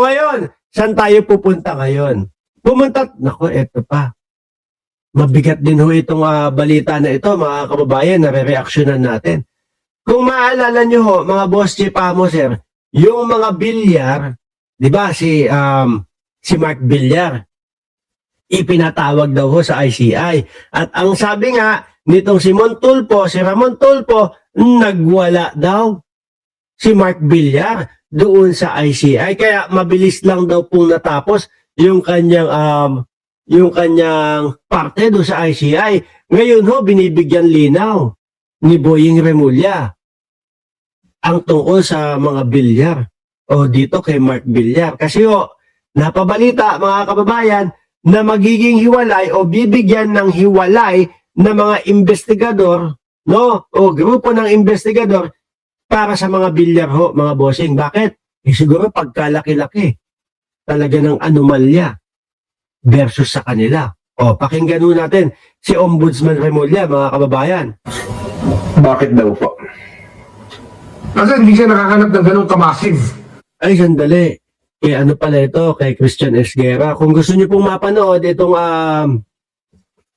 ngayon, saan tayo pupunta ngayon? Nako, eto pa. Mabigat din ho itong balita na ito, mga kababayan, na re-reaksyonan natin. Kung maalala nyo ho, mga boss chief sir, yung mga bilyar, di ba, si Mark Villar, ipinatawag daw ho sa ICI. At ang sabi nga, nitong si Ramon Tulfo, nagwala daw si Mark Villar doon sa ICI. Kaya mabilis lang daw pong natapos yung kanyang parte doon sa ICI. Ngayon ho, binibigyan linaw ni Boying Remulla ang tungkol sa mga bilyar o dito kay Mark Villar. Kasi ho, napabalita mga kababayan na magiging hiwalay o bibigyan ng hiwalay na mga investigador, no? O grupo ng investigador para sa mga bilyar ho, mga bossing. Bakit? Siguro pagkalaki-laki talaga ng anomalya versus sa kanila. O, pakinggan ho natin si Ombudsman Remulla, mga kababayan. Bakit daw po? Kasi hindi siya nakahanap ng ganun ka-massive. Ay, sandali. Ano pala ito? Kay Christian Esguerra. Kung gusto niyo pong mapanood itong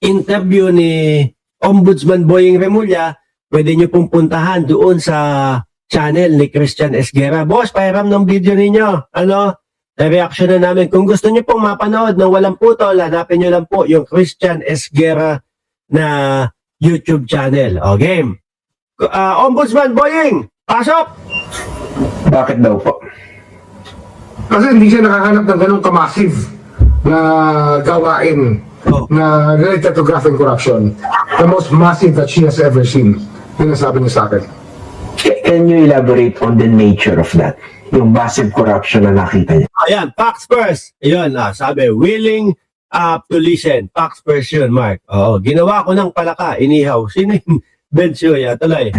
interview ni Ombudsman Boying Remulla, pwede niyo pong puntahan doon sa channel ni Christian Esguerra. Boss, pahiram ng video ninyo. Reaction na namin. Kung gusto niyo pong mapanood ng walang putol, hanapin niyo lang po yung Christian Esguerra na YouTube channel. O, game. Ombudsman Boying, pasok! Bakit daw po? Kasi hindi siya nakahanap ng ganun ka-massive na gawain na related to graft and corruption. The most massive that she has ever seen. Yun ang sabi niya sa akin. Can you elaborate on the nature of that? Yung massive corruption na nakita niya. Ayan, facts first. Ayun, sabi, willing to listen. Facts first yun, Mark. Oo, ginawa ko ng palaka, inihaw. Sino yung Bencio? Tuloy.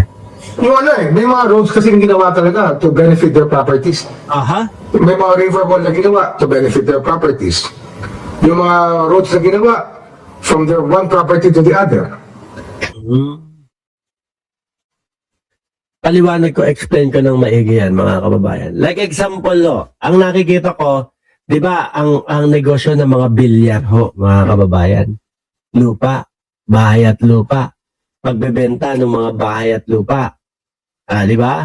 Yung may mga roads kasing ginawa talaga to benefit their properties. Aha. May mga riverwall na ginawa to benefit their properties. Yung mga roads na ginawa from their one property to the other. Paliwanag ko, explain ko ng maigi yan, mga kababayan. Like example, ang nakikita ko, di ba, ang negosyo ng mga bilyar ho, mga kababayan. Lupa, bahay at lupa. Pagbebenta ng mga bahay at lupa. Di ba?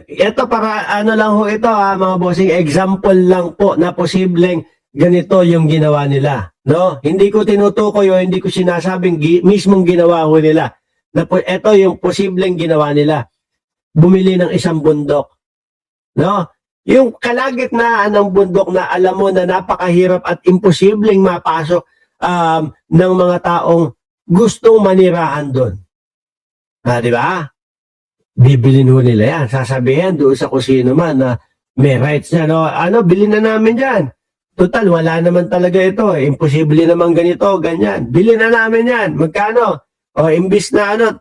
Ito para lang ho ito mga bossing, example lang po na posibleng ganito yung ginawa nila. No? Hindi ko tinutukoy o hindi ko sinasabing mismong ginawa ho nila. Ito yung posibleng ginawa nila. Bumili ng isang bundok. No? Yung kalagitnaan ng bundok na alam mo na napakahirap at imposibleng mapasok ng mga taong gustong manirahan doon. Di ba? Bibilin ho nila yan. Sasabihin doon sa kusino man na may rights na, bilhin na namin dyan. Total, wala naman talaga ito. Imposible naman ganito, ganyan. Bilhin na namin yan. Magkano? O, imbis na 100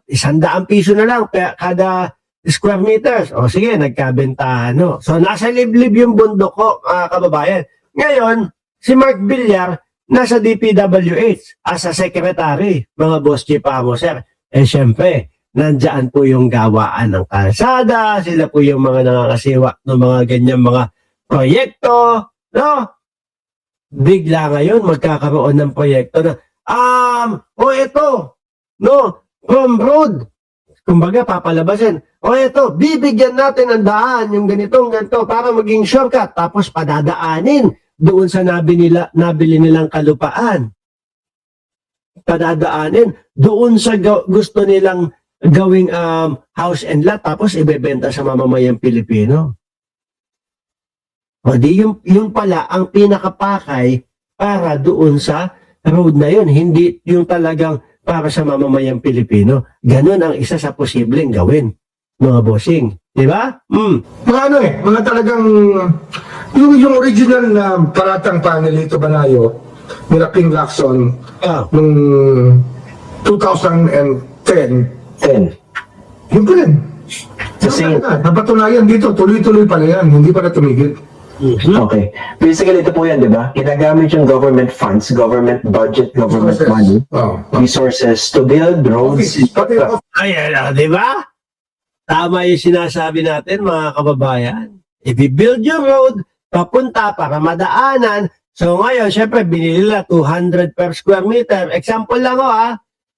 piso na lang kada square meters. O, sige, nagkabentahan. So, nasa liblib yung bundok ko, kababayan. Ngayon, si Mark Villar, nasa DPWH as a secretary, mga boss chief sir. Siyempre, nandyan po yung gawaan ng kalsada, sila po yung mga nangangasiwa ng mga ganyan mga proyekto, no? Bigla ngayon, magkakaroon ng proyekto na, ito, no, from road, kumbaga papalabasin, ito, bibigyan natin ang daan, yung ganito, para maging shortcut, tapos padadaanin doon sa nabili nilang kalupaan. Padadaanin doon sa gusto nilang gawing house and lot, tapos ibebenta sa mamamayang Pilipino. O di yung pala ang pinakapakay para doon sa road na yun, hindi yung talagang para sa mamamayang Pilipino. Ganun ang isa sa posibleng gawin, mga bossing. Di ba? Mga talagang yung original na paratang pa ni Lito Banayo nila Ping Lacson noong 2010. Yun pa rin. Napatunayan dito, tuloy-tuloy pala yan, hindi pala tumigil. Okay. Basically, ito po yan, di ba? Ginagamit yung government funds, government budget, government money, resources to build roads. Ayan, di ba? Tama yung sinasabi natin, mga kababayan. If you build your road, papunta para madaanan. So ngayon, syempre, binili nila 200 per square meter. Example lang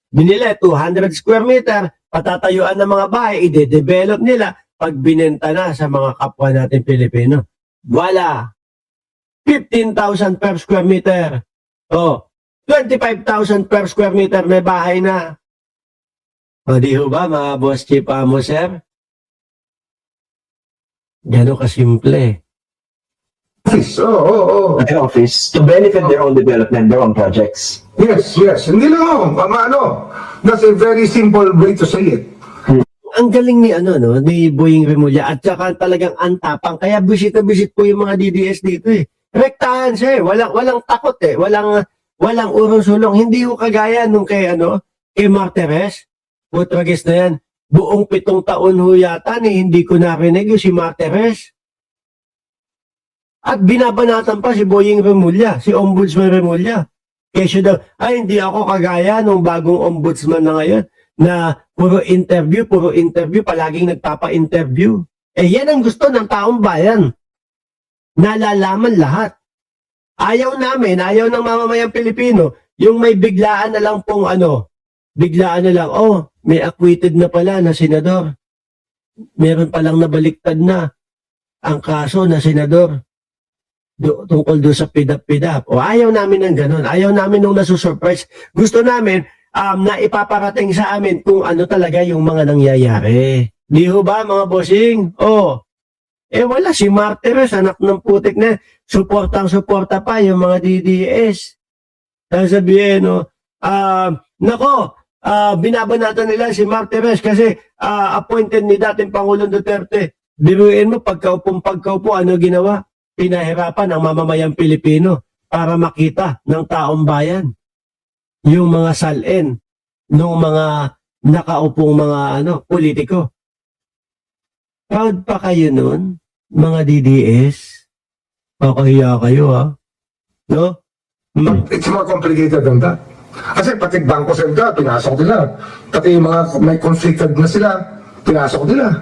binili 200 square meter, patatayuan ng mga bahay, ide-develop nila pag binenta na sa mga kapwa natin Pilipino. Wala. 15,000 per square meter. 25,000 per square meter may bahay na. Di ho ba, mga boss chief amo, sir? Gano'n kasimple. Office, oo. Their office to benefit their own development, their own projects. Yes. Hindi lang that's a very simple way to say it. Ang galing ni ni Boying Remulla at saka talagang antapang. Kaya visit na visit po yung mga DDS dito Rektahan siya Walang takot Walang urong-sulong. Hindi ko kagaya nung kay Martires. Putragis na yan. Buong 7 taon ho yata hindi ko narinig yung si Martires. At binabanatan pa si Boying Remulla, si Ombudsman Remulla. Kesyo daw, hindi ako kagaya nung bagong ombudsman na ngayon na puro interview, palaging nagpapa-interview. Yan ang gusto ng taong bayan. Nalalaman lahat. Ayaw ng mamamayang Pilipino, yung may biglaan na lang pong may acquitted na pala na senador. Meron palang nabaliktad na ang kaso na senador. Tungkol doon sa pidap-pidap. Ayaw namin ng ganun. Ayaw namin nung nasusurprise. Gusto namin na ipaparating sa amin kung ano talaga yung mga nangyayari. Di ho ba, mga bossing? Wala. Si Martires, anak ng putik na, suportang-suporta pa yung mga DDS. Sasabihin, binabanatan nila si Martires kasi appointed ni dating Pangulong Duterte. Biruin mo, pagkaupo, ano ginawa? Pinahirapan ang mamamayang Pilipino para makita ng taong bayan yung mga salin ng mga nakaupong mga politiko. Proud pa kayo nun, mga DDS? Pakahiya kayo, No? It's more complicated than that. Kasi pati Bangko Sentral, pinasok nila. Pati yung mga may conflicted na sila, pinasok nila.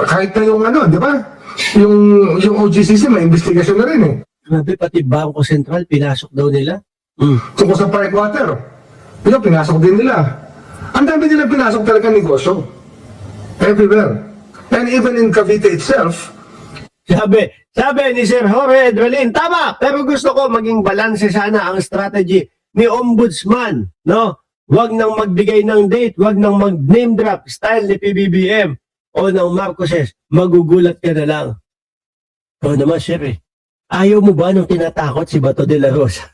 Kahit na yung di ba? Yung OGCC, may investigasyon na rin Grabe, pati Bangko Sentral, pinasok daw nila. Tungkol sa private water, pinasok din nila. Ang dami nila pinasok talaga negosyo. Everywhere. And even in Cavite itself, Sabi ni Sir Jorge Edralin, tama, pero gusto ko maging balanse sana ang strategy ni Ombudsman, Wag nang magbigay ng date, wag nang mag-name drop style ni PBBM o ng Marcoses, magugulat ka na lang. Naman, Sir, ayaw mo ba nung tinatakot si Bato de la Rosa?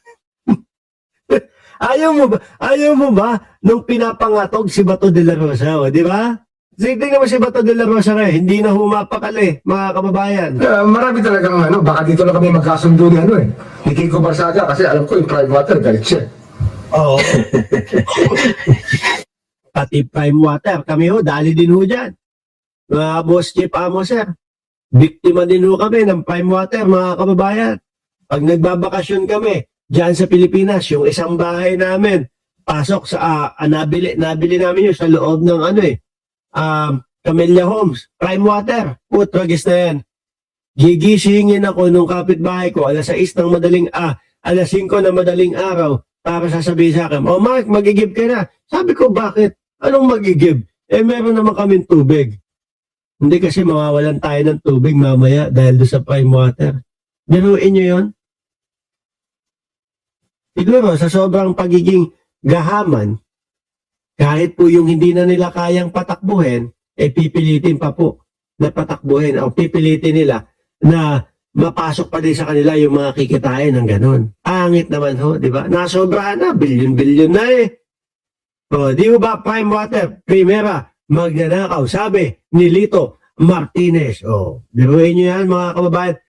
Ayaw mo ba nung pinapangatog si Bato de la Rosa, di ba? Tingnan mo si Bato de la Rosa hindi na humapakali, mga kababayan. marami talagang baka dito na kami magkasundo ni Kiko Barsaga kasi alam ko yung private water, galit siya. Oo. Pati prime water, kami dali din dyan. Mga boss chief amo, sir. Biktima din kami ng prime water, mga kababayan. Pag nagbabakasyon kami, dyan sa Pilipinas, yung isang bahay namin, pasok sa, nabili namin yun sa loob ng Camellia Homes, prime water, putragis na yan. Gigisingin ako nung kapitbahay ko, alas 5 ng madaling araw, para sasabihin sa akin, Mark, magigib ka na. Sabi ko, bakit? Anong magigib? Meron naman kaming tubig. Hindi kasi mawawalan tayo ng tubig mamaya dahil doon sa prime water. Biruin nyo yun? Siguro, sa sobrang pagiging gahaman, kahit po yung hindi na nila kayang patakbuhin, pipilitin pa po na patakbuhin o pipilitin nila na mapasok pa din sa kanila yung mga kikitain ng ganun. Angit naman di ba? Nasobrahan na, bilyon-bilyon na di ba, prime water, primera, magnanakaw, sabi ni Lito Martinez. Biruin nyo yan, mga kababayan.